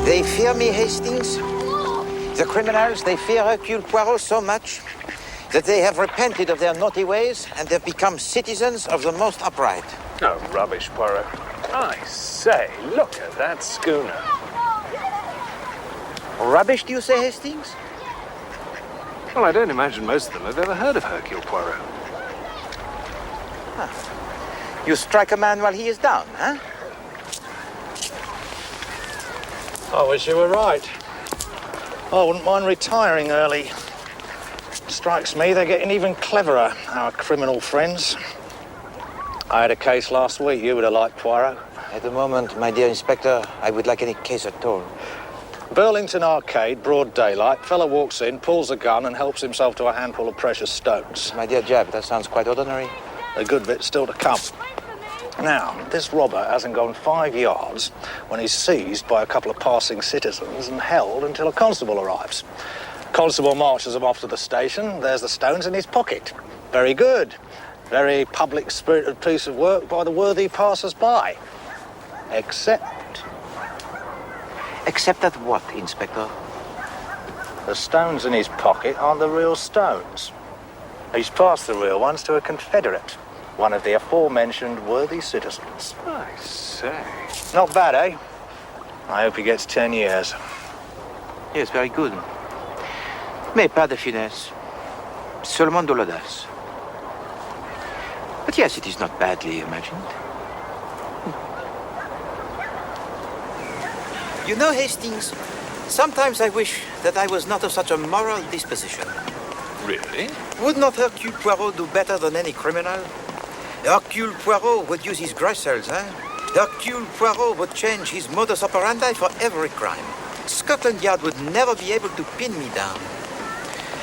They fear me, Hastings. The criminals, they fear Hercule Poirot so much that they have repented of their naughty ways and have become citizens of the most upright. Oh, rubbish, Poirot. I say, look at that schooner. Rubbish, do you say, Hastings? Well, I don't imagine most of them have ever heard of Hercule Poirot. Huh. You strike a man while he is down, huh? I wish you were right. I wouldn't mind retiring early. Strikes me they're getting even cleverer, our criminal friends. I had a case last week you would have liked, Poirot. At the moment, my dear Inspector, I would like any case at all. Burlington Arcade, broad daylight. Fella walks in, pulls a gun and helps himself to a handful of precious stones. My dear Jab, that sounds quite ordinary. A good bit's still to come. Now, this robber hasn't gone 5 yards when he's seized by a couple of passing citizens and held until a constable arrives. Constable marches him off to the station. There's the stones in his pocket. Very good. Very public-spirited piece of work by the worthy passers-by. Except... Except that what, Inspector? the stones in his pocket aren't the real stones. He's passed the real ones to a confederate. One of the aforementioned worthy citizens. I say. Not bad, eh? I hope he gets 10 years. Yes, very good. Mais pas de finesse. Seulement de l'audace. But yes, it is not badly imagined. You know, Hastings, sometimes I wish that I was not of such a moral disposition. Really? Would not Hercule Poirot do better than any criminal? Hercule Poirot would use his gristles, eh? Hercule Poirot would change his modus operandi for every crime. Scotland Yard would never be able to pin me down.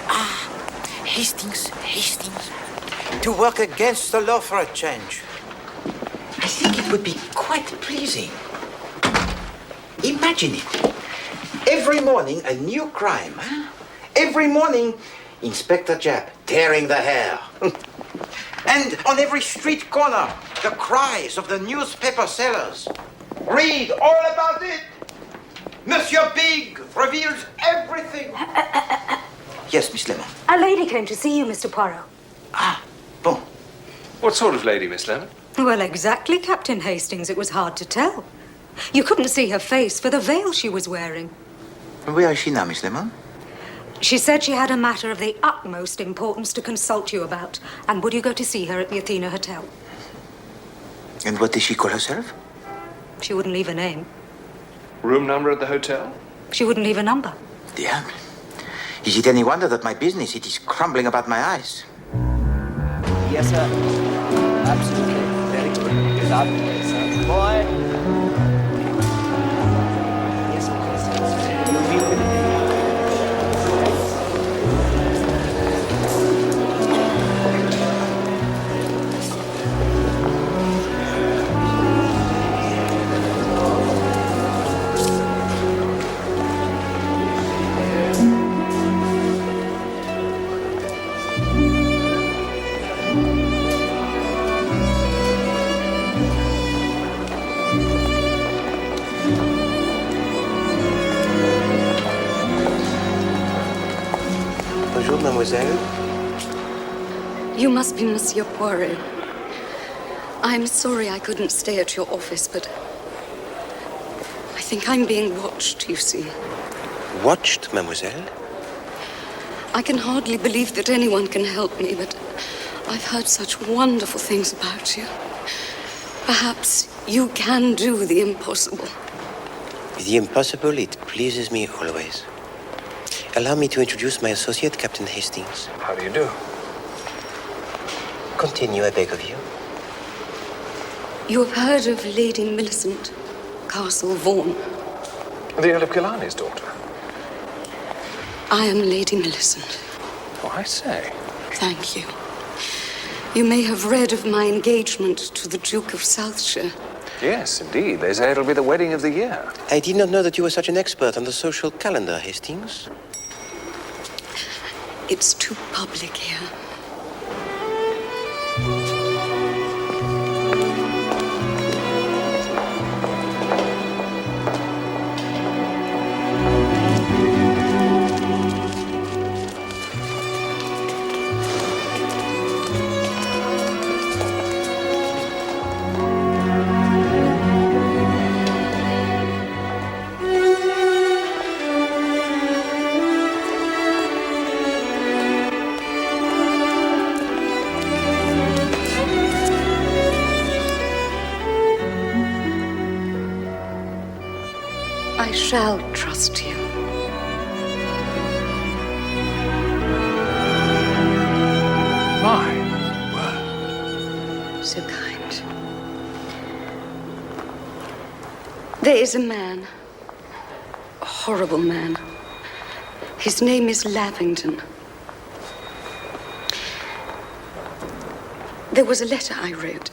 Ah, Hastings. To work against the law for a change. I think it would be quite pleasing. Imagine it. Every morning, a new crime, huh? Every morning, Inspector Japp tearing the hair. And on every street corner, the cries of the newspaper sellers. Read all about it. Monsieur Big reveals everything. Yes, Miss Lemon. A lady came to see you, Mr. Poirot. Ah, bon. What sort of lady, Miss Lemon? Well, exactly, Captain Hastings. It was hard to tell. You couldn't see her face for the veil she was wearing. Where is she now, Miss Lemon? She said she had a matter of the utmost importance to consult you about. And would you go to see her at the Athena Hotel? And what did she call herself? She wouldn't leave a name. Room number at the hotel? She wouldn't leave a number. Diable. Is it any wonder that my business, it is crumbling about my eyes? Yes, sir. Absolutely. Very good. Good afternoon, sir. Boy. Yes, please. You meet with me. Bonjour, mademoiselle. You must be Monsieur Poirot. I'm sorry I couldn't stay at your office, but I think I'm being watched, you see. Watched, mademoiselle? I can hardly believe that anyone can help me, but I've heard such wonderful things about you. Perhaps you can do the impossible. The impossible, it pleases me always. Allow me to introduce my associate, Captain Hastings. How do you do? Continue, I beg of you. You have heard of Lady Millicent, Castle Vaughan. The Earl of Killarney's daughter? I am Lady Millicent. Oh, I say. Thank you. You may have read of my engagement to the Duke of Southshire. Yes, indeed. They say it'll be the wedding of the year. I did not know that you were such an expert on the social calendar, Hastings. It's too public here. I shall trust you. My word. So kind. There is a man. A horrible man. His name is Lavington. There was a letter I wrote.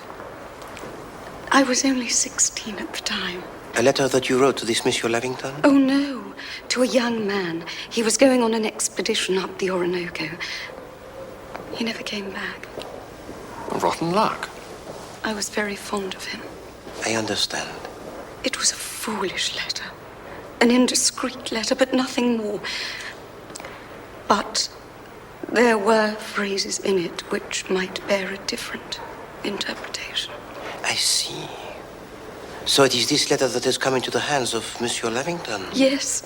I was only 16 at the time. A letter that you wrote to this Monsieur Lavington? Oh, no. To a young man. He was going on an expedition up the Orinoco. He never came back. Rotten luck. I was very fond of him. I understand. It was a foolish letter. An indiscreet letter, but nothing more. But there were phrases in it which might bear a different interpretation. I see. So it is this letter that has come into the hands of Monsieur Lavington? Yes.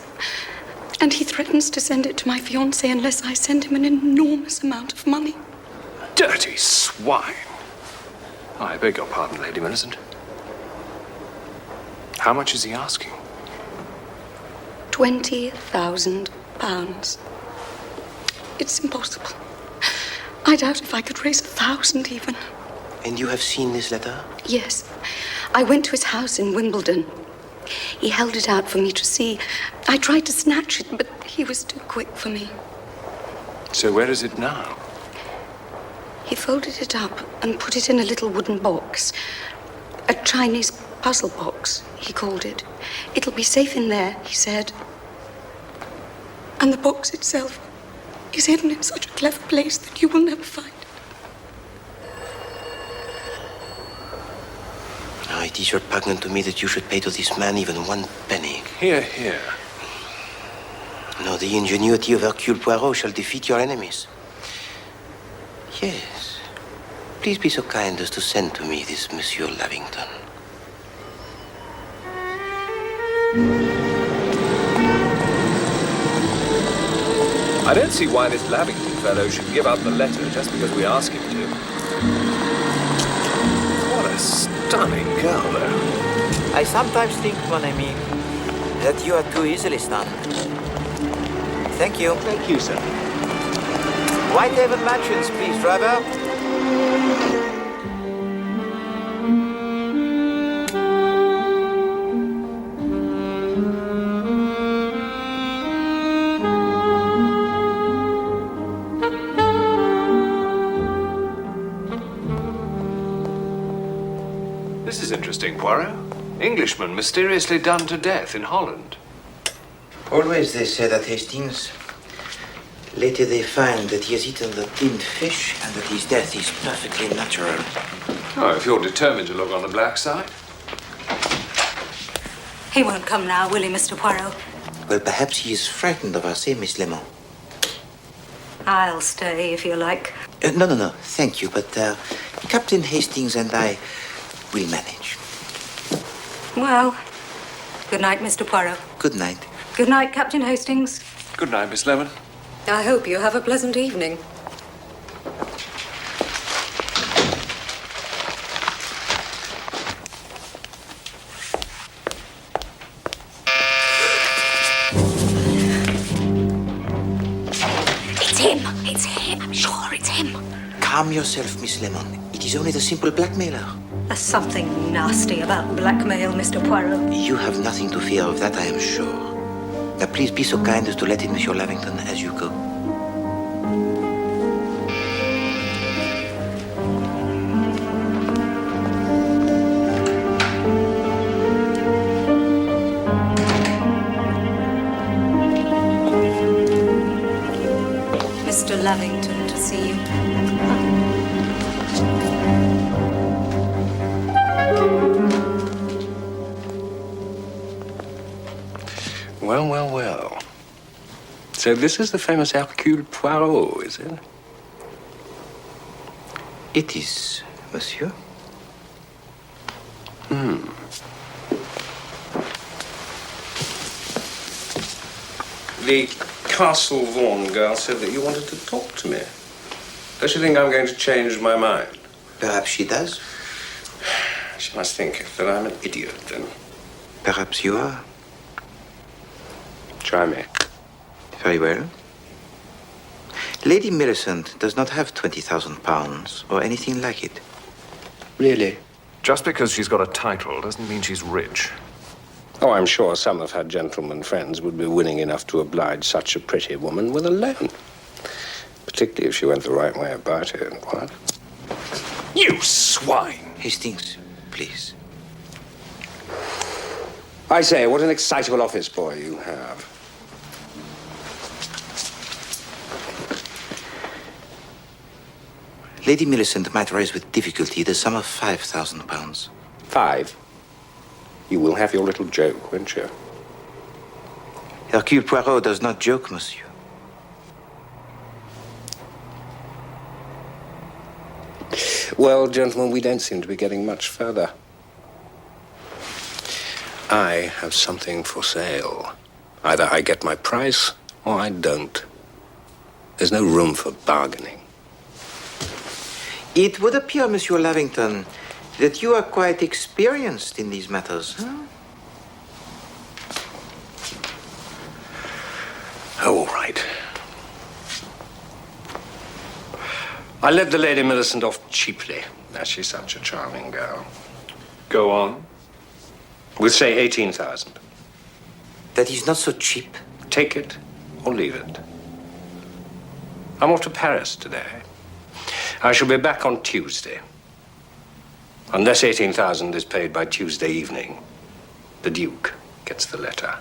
And he threatens to send it to my fiancé unless I send him an enormous amount of money. Dirty swine. I beg your pardon, Lady Millicent. How much is he asking? £20,000. It's impossible. I doubt if I could raise 1,000 even. And you have seen this letter? Yes. I went to his house in Wimbledon. He held it out for me to see. I tried to snatch it, but he was too quick for me. So where is it now? He folded it up and put it in a little wooden box. A Chinese puzzle box, he called it. It'll be safe in there, he said. And the box itself is hidden in such a clever place that you will never find it. Oh, it is repugnant to me that you should pay to this man even 1 penny. Here, here. No, the ingenuity of Hercule Poirot shall defeat your enemies. Yes. Please be so kind as to send to me this Monsieur Lavington. I don't see why this Lavington fellow should give up the letter just because we ask him to. What a stunning girl, though. I sometimes think, mon ami, that you are too easily stunned. Thank you. Thank you, sir. Whitehaven Mansions, please, driver. This is interesting, Poirot. Englishman mysteriously done to death in Holland. Always they say that, Hastings. Later they find that he has eaten the tinned fish and that his death is perfectly natural. Oh, if you're determined to look on the black side. He won't come now, will he, Mr. Poirot? Well, perhaps he is frightened of us, eh, Miss Lemon? I'll stay if you like. No. Thank you, but Captain Hastings and I will manage. Well, good night, Mr. Poirot. Good night. Good night, Captain Hastings. Good night, Miss Lemon. I hope you have a pleasant evening. It's him. I'm sure it's him. Calm yourself, Miss Lemon. It is only the simple blackmailer. There's something nasty about blackmail, Mr. Poirot. You have nothing to fear of that, I am sure. Now, please be so kind as to let in Monsieur Lavington as you go. Mr. Lavington to see you. Well, well, well. So this is the famous Hercule Poirot, is it? It is, monsieur. The Castle Vaughan girl said that you wanted to talk to me. Does she think I'm going to change my mind? Perhaps she does. She must think that I'm an idiot, then. Perhaps you are. Try me. Very well. Lady Millicent does not have £20,000 or anything like it. Really? Just because she's got a title doesn't mean she's rich. Oh, I'm sure some of her gentlemen friends would be willing enough to oblige such a pretty woman with a loan. Particularly if she went the right way about it, what? You swine! Hastings, please. I say, what an excitable office boy you have. Lady Millicent might raise with difficulty the sum of £5,000. 5. You will have your little joke, won't you? Hercule Poirot does not joke, monsieur. Well, gentlemen, we don't seem to be getting much further. I have something for sale. Either I get my price or I don't. There's no room for bargaining. It would appear, Monsieur Lavington, that you are quite experienced in these matters, huh? Oh, all right. I let the Lady Millicent off cheaply, as she's such a charming girl. Go on. We'll say 18,000. That is not so cheap. Take it or leave it. I'm off to Paris today. I shall be back on Tuesday. Unless 18,000 is paid by Tuesday evening, the Duke gets the letter.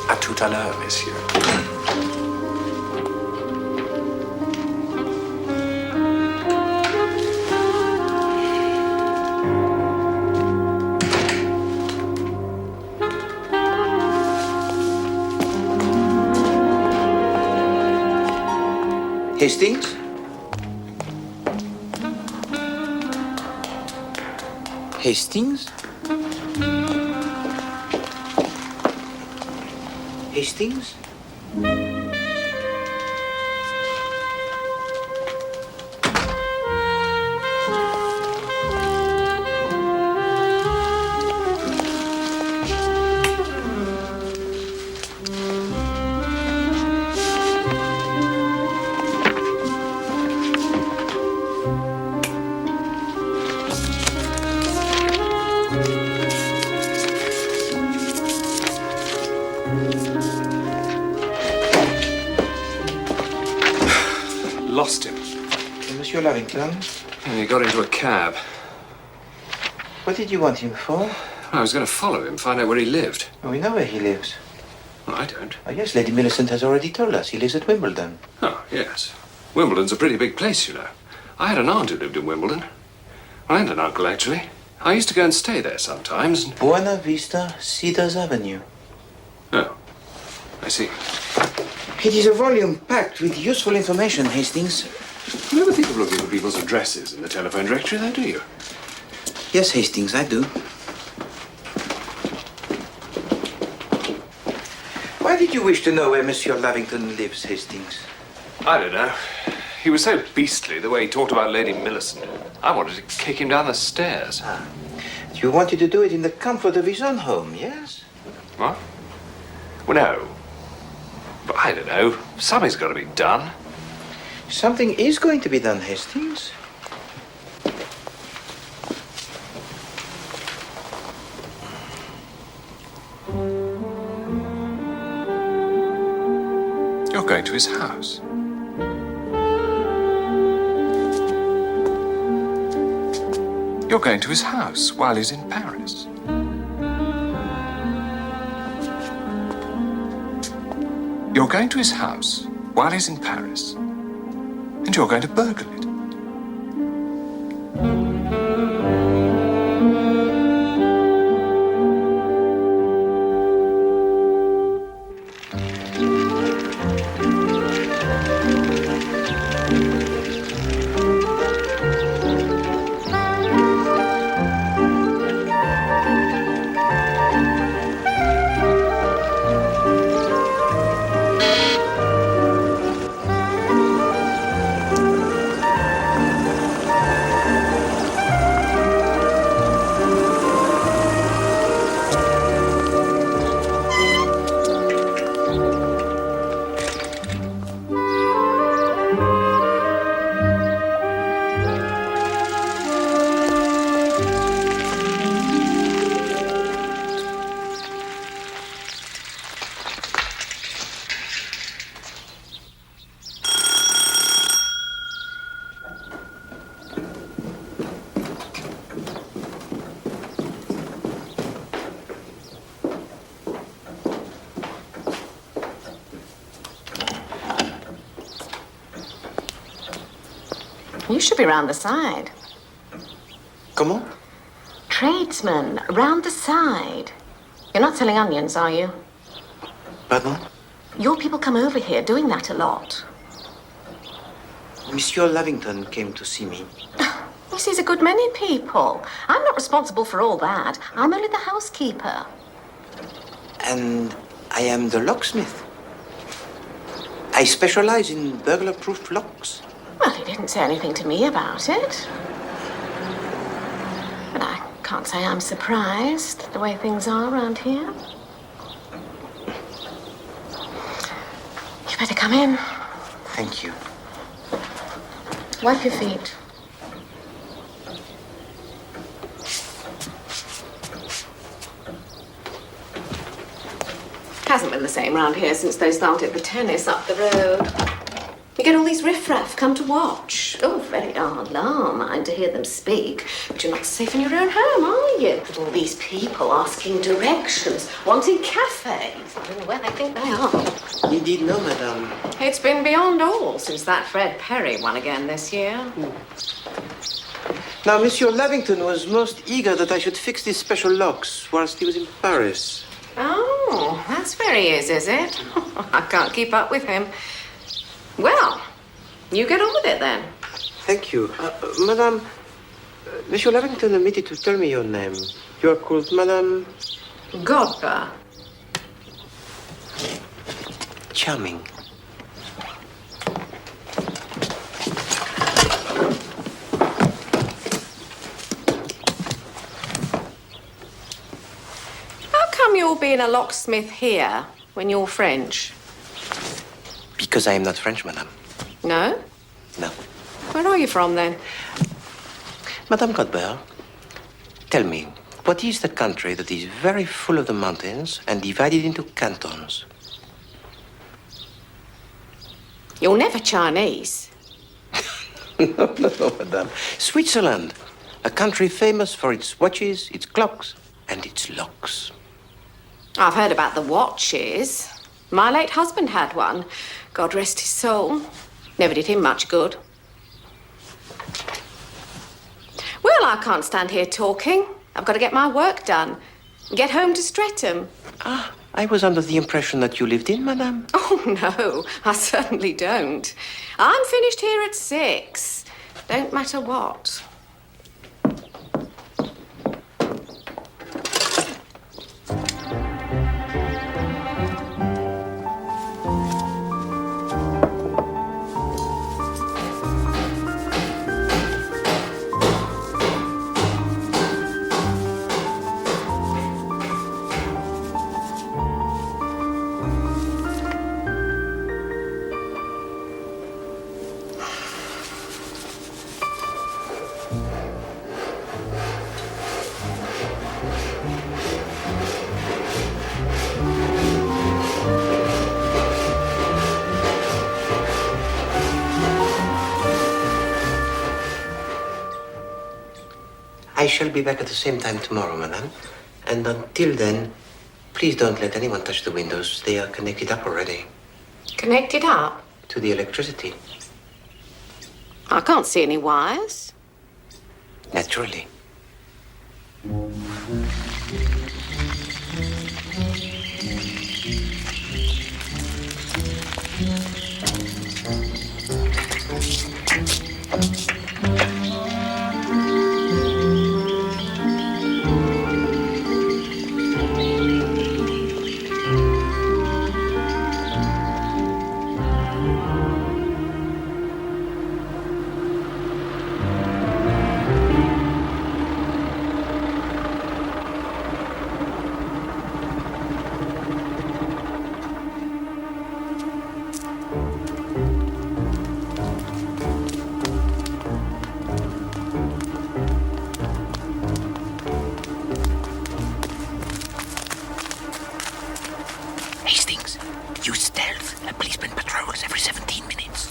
À tout à l'heure, messieurs. Hastings? Hastings? Hastings? Lost him. Monsieur Lavington, And he got into a cab. what did you want him for? I was going to follow him, find out where he lived. We know where he lives. Well, I don't. Oh, yes, Lady Millicent has already told us. He lives at Wimbledon. Oh, yes. Wimbledon's a pretty big place, you know. I had an aunt who lived in Wimbledon. And an uncle, actually. I used to go and stay there sometimes. Buena Vista Cedars Avenue. Oh, I see. It is a volume packed with useful information, Hastings. You never think of looking for people's addresses in the telephone directory, though, do you? Yes, Hastings, I do. Why did you wish to know where Monsieur Lavington lives, Hastings? I don't know. He was so beastly, the way he talked about Lady Millicent. I wanted to kick him down the stairs. You wanted to do it in the comfort of his own home, yes? What? Well, no. But I don't know. Something's got to be done. Something is going to be done, Hastings. You're going to his house. You're going to his house while he's in Paris. You're going to his house while he's in Paris. And you're going to burgle it. You should be round the side. Comment? Tradesman, round the side. You're not selling onions, are you? Pardon? Your people come over here doing that a lot. Monsieur Lavington came to see me. He sees a good many people. I'm not responsible for all that. I'm only the housekeeper. And I am the locksmith. I specialize in burglar-proof locks. Well, he didn't say anything to me about it. But I can't say I'm surprised the way things are around here. You better come in. Thank you. Wipe your feet. Hasn't been the same round here since they started the tennis up the road. You get all these riffraff come to watch. Oh, very alarming to hear them speak. But you're not safe in your own home, are you? With all these people asking directions, wanting cafes. I don't know where they think they are. Indeed, no, madame. It's been beyond all since that Fred Perry won again this year. Now, Monsieur Lavington was most eager that I should fix these special locks whilst he was in Paris. Oh, that's where he is it? I can't keep up with him. Well, you get on with it then. Thank you. Madame, Monsieur Lavington omitted to tell me your name. You are called Madame... Godber. Charming. How come you're being a locksmith here when you're French? Because I am not French, madame. No? No. Where are you from then? Madame Godber, tell me, what is the country that is very full of the mountains and divided into cantons? You're never Chinese. No, madame. Switzerland, a country famous for its watches, its clocks, and its locks. I've heard about the watches. My late husband had one. God rest his soul. Never did him much good. Well, I can't stand here talking. I've got to get my work done. Get home to Streatham. Ah, I was under the impression that you lived in, madame. Oh, no, I certainly don't. I'm finished here at 6. Don't matter what. I shall be back at the same time tomorrow, madame. And until then, please don't let anyone touch the windows. They are connected up already. Connected up? To the electricity. I can't see any wires. Naturally. Use stealth. A policeman patrols every 17 minutes.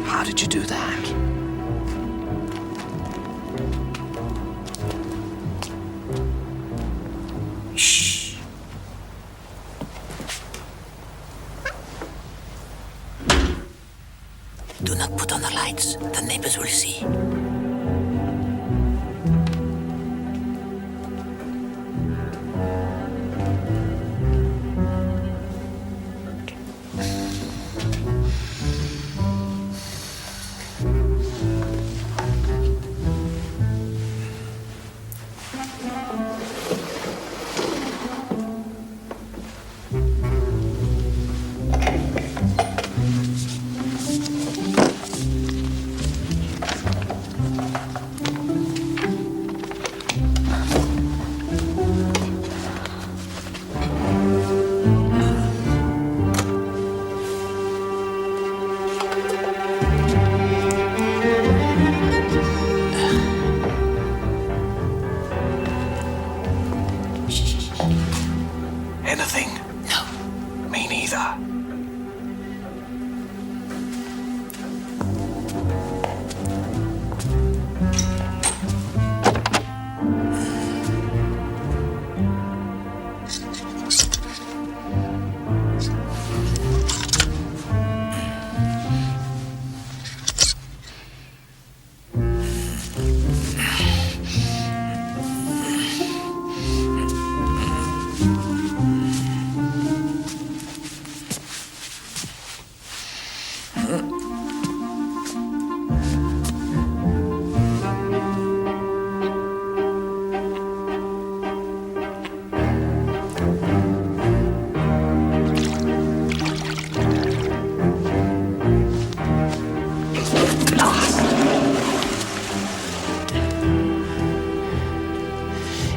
How did you do that? Shh. Do not put on the lights. The neighbors will see. Anything? No. Me neither.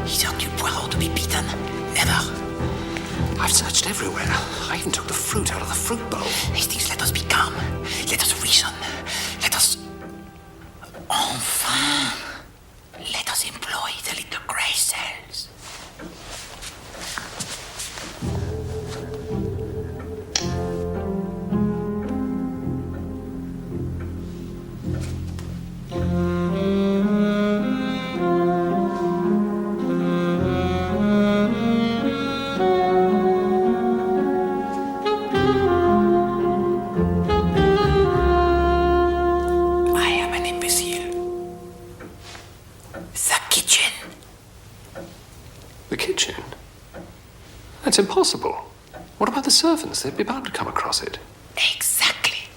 Is Hercule Poirot to be beaten? Never. I've searched everywhere. I even took the fruit out of the fruit bowl. Hastings, let us be calm. Let us reason. Let us... Enfin! Let us employ the little grey cells. I am an imbecile. The kitchen. The kitchen? That's impossible. What about the servants? They'd be bound to come across it. Exactly.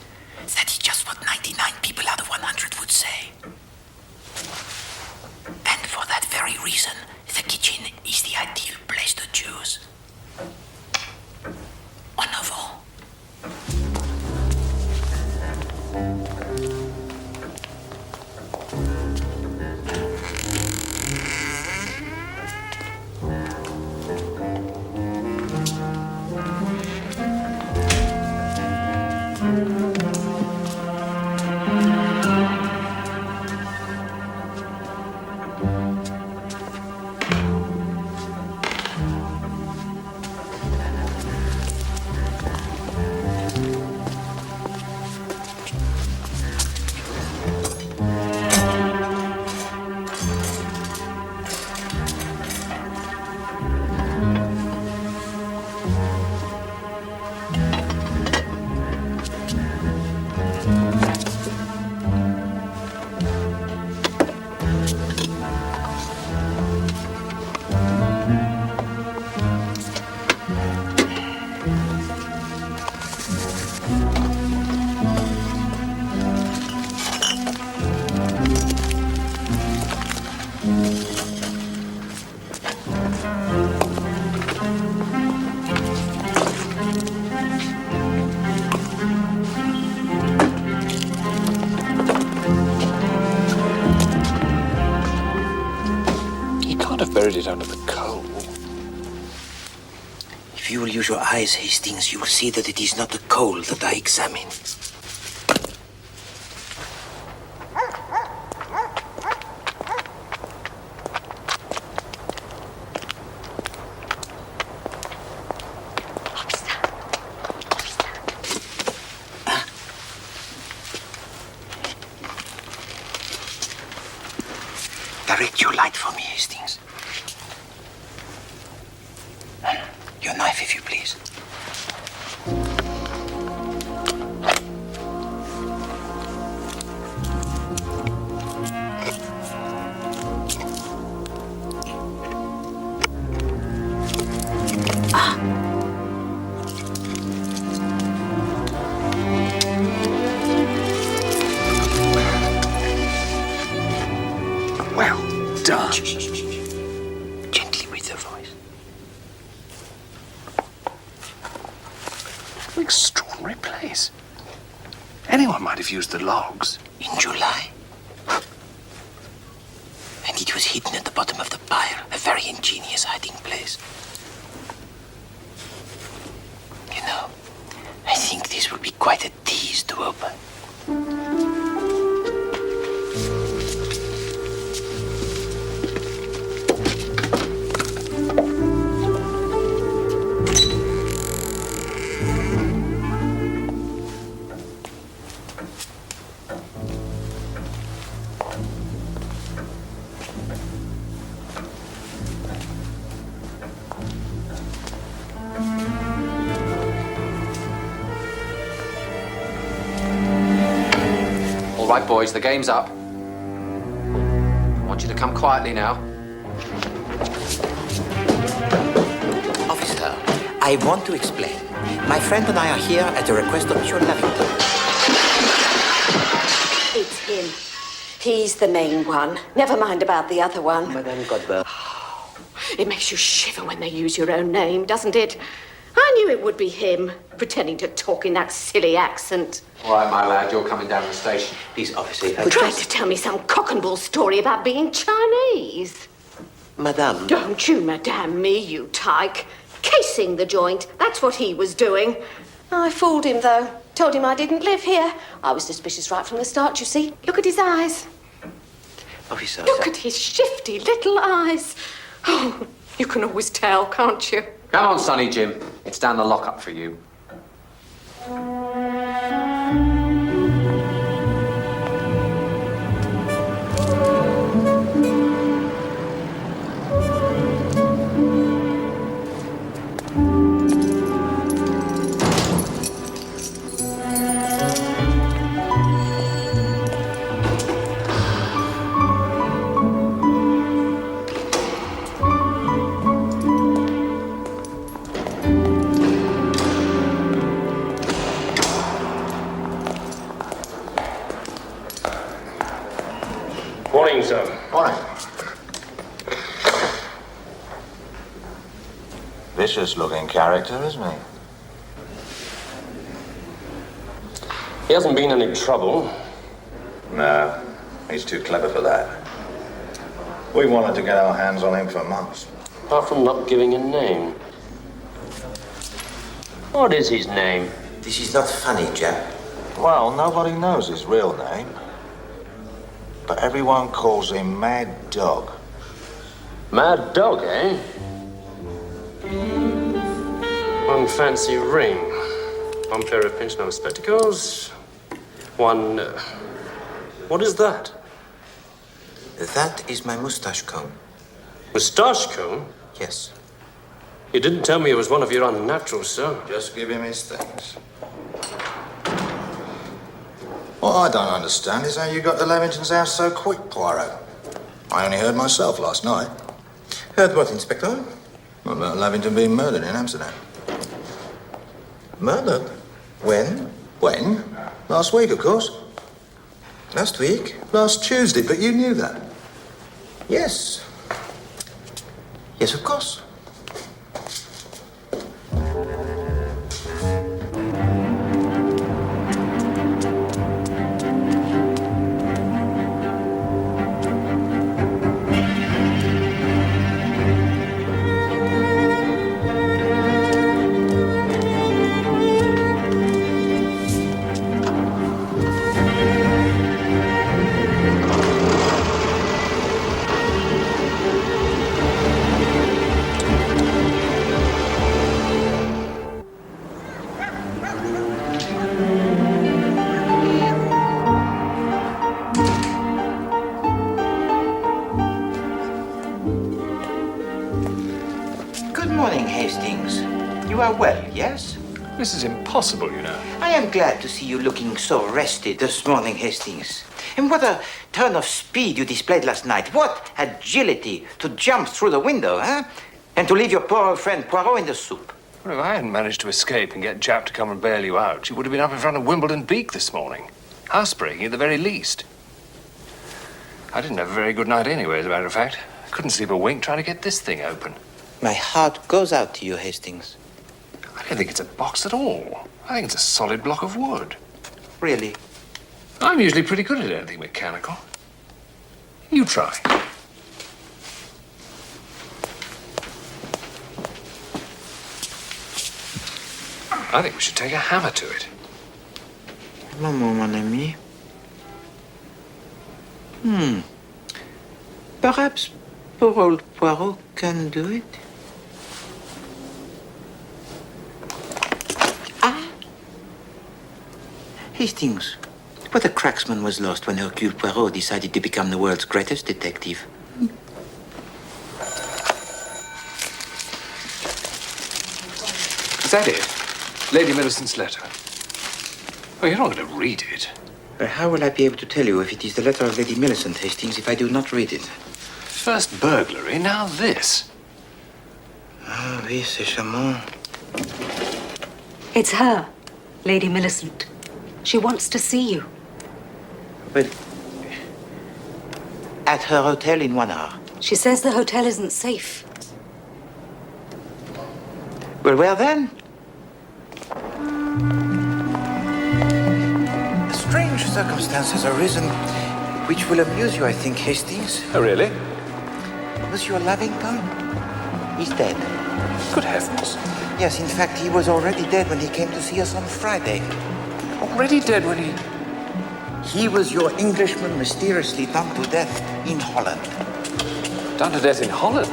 That is just what 99 people out of 100 would say. And for that very reason, the kitchen is the ideal place to choose. En avant. have buried it under the coal. If you will use your eyes, Hastings, you will see that it is not the coal that I examine. Direct your light for me, Hastings. Your knife, if you please. Well done. Shh, shh, shh, shh. Gently with the voice. An extraordinary place. Anyone might have used the logs. In July. And it was hidden at the bottom of the pile. A very ingenious hiding place. You know, I think this will be quite a tease to open. All right, boys, the game's up. I want you to come quietly now. Officer, I want to explain. My friend and I are here at the request of Monsieur Lavington. It's him. He's the main one. Never mind about the other one. Madame Godber. It makes you shiver when they use your own name, doesn't it? I knew it would be him, pretending to talk in that silly accent. All right, my lad, you're coming down the station. Please, officer, if I Tried to tell me some cock and bull story about being Chinese. Madame. Don't you madame me, you tyke. Casing the joint, that's what he was doing. I fooled him, though. Told him I didn't live here. I was suspicious right from the start, you see. Look at his eyes. Officer. Look at his shifty little eyes. Oh, you can always tell, can't you? Come on, Sonny Jim. It's down the lockup for you. Morning, sir. Morning. Vicious-looking character, isn't he? He hasn't been any trouble. No, he's too clever for that. We wanted to get our hands on him for months. Apart from not giving a name. What is his name? This is not funny, Jack. Well, nobody knows his real name. But everyone calls him Mad Dog. Mad Dog, eh? One fancy ring. One pair of pinch-nose spectacles. One... what is that? That is my mustache comb. Moustache comb? Yes. You didn't tell me it was one of your unnaturals, sir. Just give him his things. What I don't understand is how you got to Lavington's house so quick, Poirot. I only heard myself last night. Heard what, Inspector? What about Lavington being murdered in Amsterdam? Murdered? When? When? Last week, of course. Last week? Last Tuesday, but you knew that. Yes. Yes, of course. you are well, yes? This is impossible, you know. I am glad to see you looking so rested this morning, Hastings. And what a turn of speed you displayed last night. What agility to jump through the window, huh? And to leave your poor old friend Poirot in the soup. Well, if I hadn't managed to escape and get Jap to come and bail you out, you would have been up in front of Wimbledon Beak this morning. Housebreaking at the very least. I didn't have a very good night anyway, as a matter of fact. I couldn't sleep a wink trying to get this thing open. My heart goes out to you, Hastings. I don't think it's a box at all. I think it's a solid block of wood. Really? I'm usually pretty good at anything mechanical. You try. I think we should take a hammer to it. Maman, mon ami. Perhaps poor old Poirot can do it. Hastings, what a cracksman was lost when Hercule Poirot decided to become the world's greatest detective. Is that it? Lady Millicent's letter? Oh, you're not going to read it. How will I be able to tell you if it is the letter of Lady Millicent, Hastings, if I do not read it? First burglary, now this. Ah, oui, c'est charmant. It's her, Lady Millicent. She wants to see you. But at her hotel in 1 hour. She says the hotel isn't safe. Well, where then? A strange circumstance has arisen which will amuse you, I think, Hastings. Oh, really? Monsieur Lavington? He's dead. Good heavens. Yes, in fact, he was already dead when he came to see us on Friday. Already dead when he... He was your Englishman mysteriously done to death in Holland. Done to death in Holland?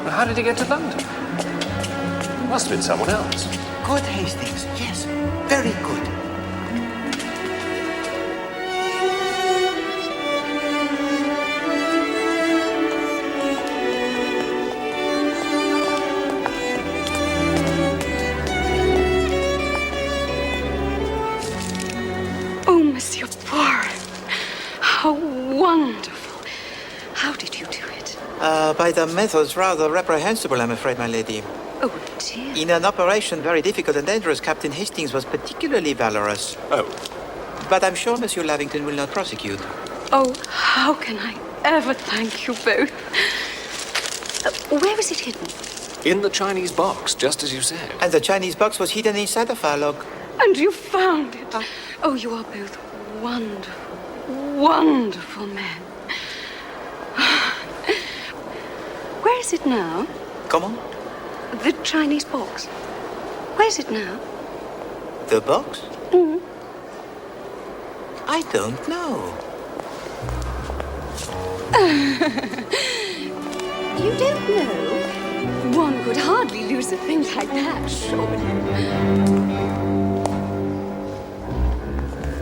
Well, how did he get to London? It must have been someone else. Good, Hastings. Yes, very good. Oh, Monsieur Poirot. How wonderful. How did you do it? By the methods rather reprehensible, I'm afraid, my lady. Oh, dear. In an operation very difficult and dangerous, Captain Hastings was particularly valorous. Oh. But I'm sure Monsieur Lavington will not prosecute. Oh, how can I ever thank you both? Where was it hidden? In the Chinese box, just as you said. And the Chinese box was hidden inside the firelock. And you found it. Oh, you are both wonderful, wonderful men. Where is it now? Comment? The Chinese box. Where is it now? The box? Mm-hmm. I don't know. You don't know? One could hardly lose a thing like that, surely.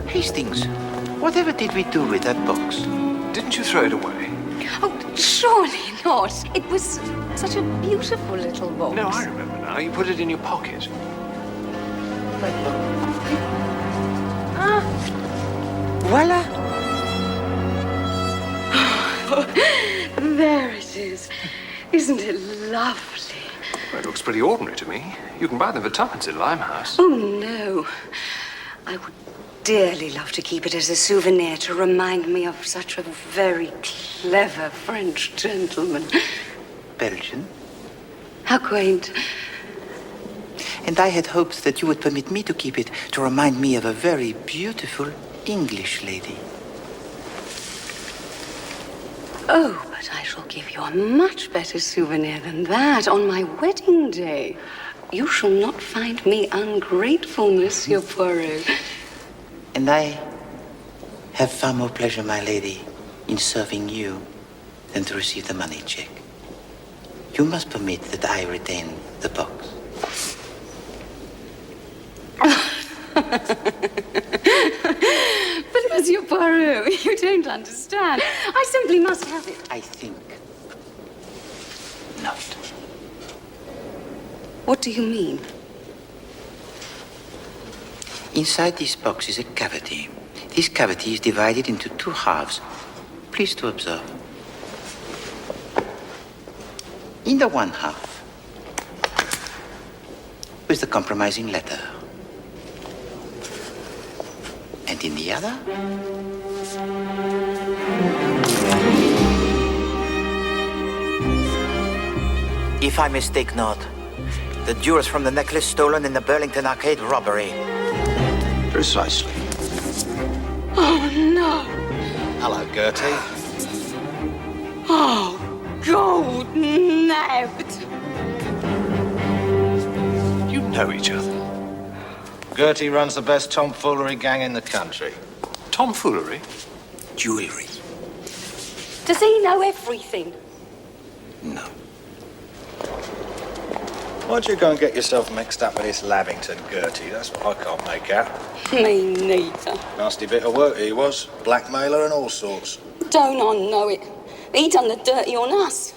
Hastings, whatever did we do with that box? Didn't you throw it away? Oh, surely not. It was such a beautiful little box. No, I remember now. You put it in your pocket. Voila! There it is. Isn't it lovely? Well, it looks pretty ordinary to me. You can buy them for tuppence in Limehouse. Oh, no. I would dearly love to keep it as a souvenir to remind me of such a very clever French gentleman. Belgian. How quaint. And I had hoped that you would permit me to keep it to remind me of a very beautiful English lady. Oh, but I shall give you a much better souvenir than that on my wedding day. You shall not find me ungrateful, Monsieur Poirot. And I have far more pleasure, my lady, in serving you than to receive the money check. You must permit that I retain the box. But, Monsieur Poirot, you don't understand. I simply must have it. I think not. What do you mean? Inside this box is a cavity. This cavity is divided into two halves. Please to observe. In the one half was the compromising letter. And in the other, if I mistake not, the jewels from the necklace stolen in the Burlington Arcade robbery. Precisely. Oh, no. Hello, Gertie. Oh, gold nabbed. You know each other. Gertie runs the best tomfoolery gang in the country. Tomfoolery? Jewelry. Does he know everything? No. Why'd you go and get yourself mixed up with this Lavington, Gertie? That's what I can't make out. Me neither. Nasty bit of work he was. Blackmailer and all sorts. Don't I know it? He done the dirty on us.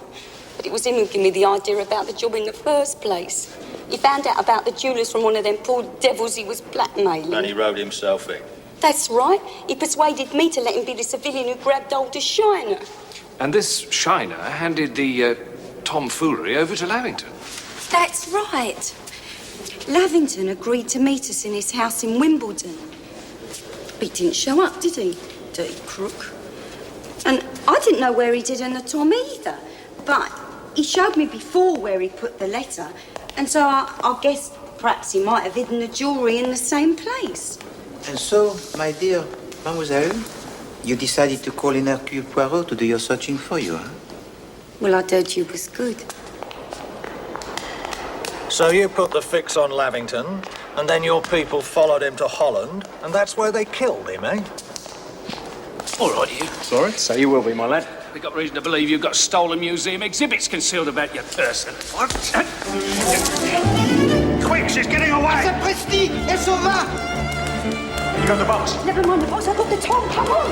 But it was him who gave me the idea about the job in the first place. He found out about the jewellers from one of them poor devils he was blackmailing. And he rode himself in. That's right. He persuaded me to let him be the civilian who grabbed hold of Shiner. And this Shiner handed the tomfoolery over to Lavington. That's right. Lavington agreed to meet us in his house in Wimbledon. He didn't show up, did he? Dirty crook. And I didn't know where he did in the Tom either. But he showed me before where he put the letter. And so I guess perhaps he might have hidden the jewellery in the same place. And so, my dear mademoiselle, you decided to call in Hercule Poirot to do your searching for you, huh? Well, I heard you was good. So you put the fix on Lavington, and then your people followed him to Holland, and that's where they killed him, eh? All right, you. Sorry? So you will be, my lad. We've got reason to believe you've got stolen museum exhibits concealed about your person. What? Quick, she's getting away! Sapristi! Elle s'en va! You got the box? Never mind the box, I got the Tom, come on!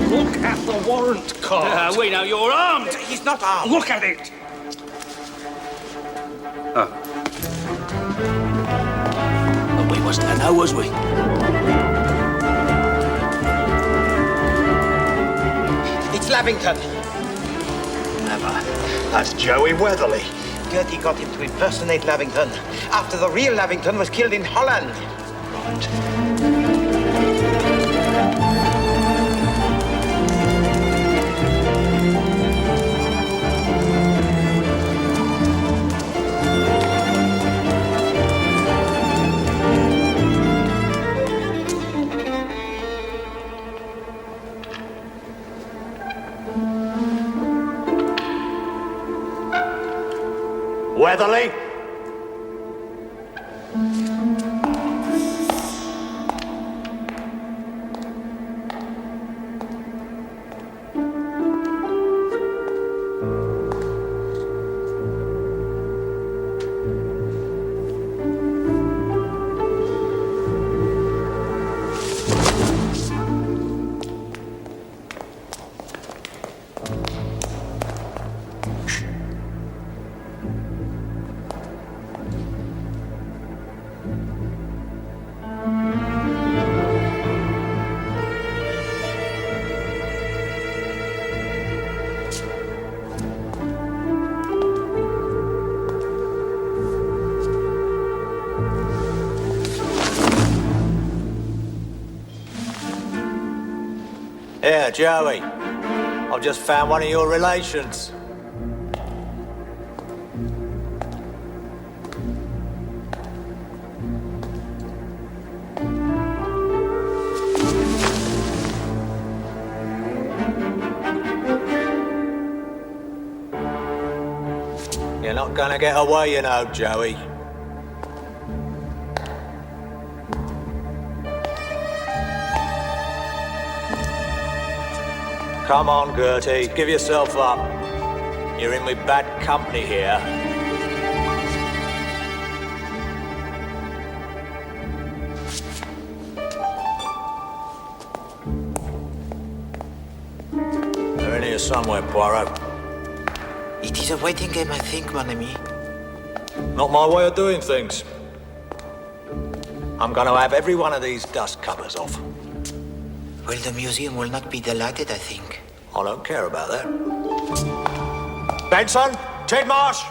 Look at the warrant card. We know you're armed. He's not armed. Look at it. Oh. But we wasn't to know, was we? It's Lavington. Never. That's Joey Weatherly. Gertie got him to impersonate Lavington after the real Lavington was killed in Holland. Weatherly? Here, Joey. I've just found one of your relations. You're not gonna get away, you know, Joey. Come on, Gertie, give yourself up. You're in with bad company here. They're in here somewhere, Poirot. It is a waiting game, I think, mon ami. Not my way of doing things. I'm going to have every one of these dust covers off. Well, the museum will not be delighted, I think. I don't care about that. Benson, Tidmarsh!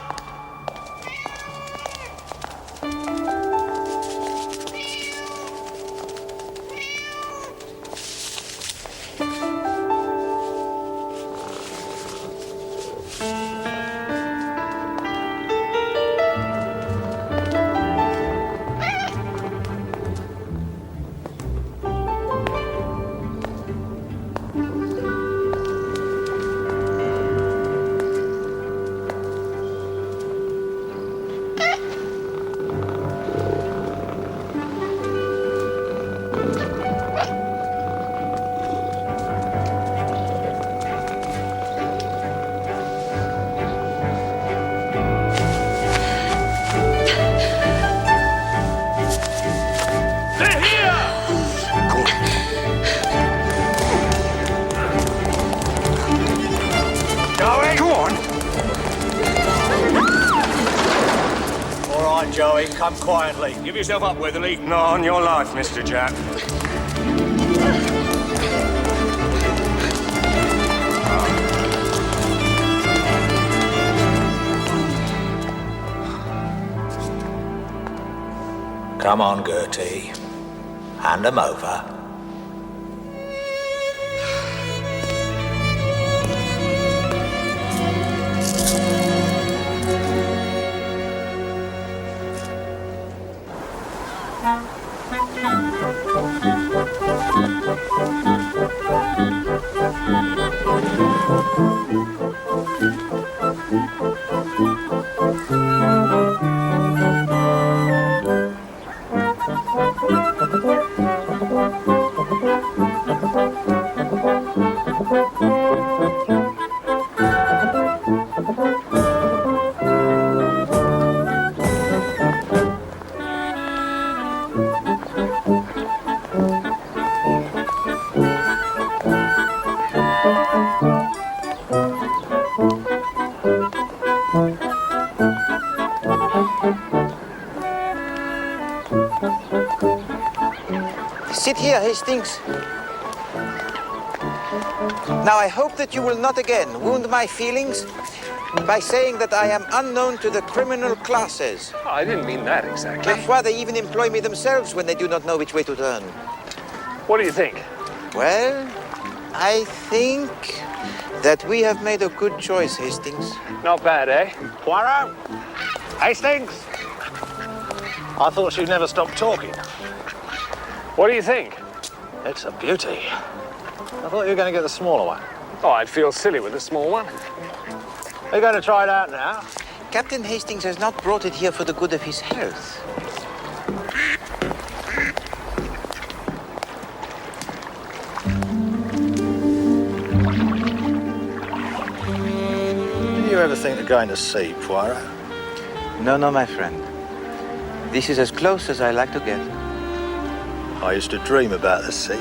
Joey, come quietly. Give yourself up, Weatherly. Not on your life, Mr. Japp. Come on, Gertie. Hand them over. Sit here, Hastings. Now, I hope that you will not again wound my feelings by saying that I am unknown to the criminal classes. Oh, I didn't mean that exactly. Parfois, they even employ me themselves when they do not know which way to turn. What do you think? Well, I think that we have made a good choice, Hastings. Not bad, eh? Poirot! Hastings! I thought she'd never stop talking. What do you think? It's a beauty. I thought you were going to get the smaller one. Oh, I'd feel silly with a small one. Are you going to try it out now? Captain Hastings has not brought it here for the good of his health. Did you ever think of going to sea, Poirot? No, no, my friend. This is as close as I like to get. I used to dream about the sea.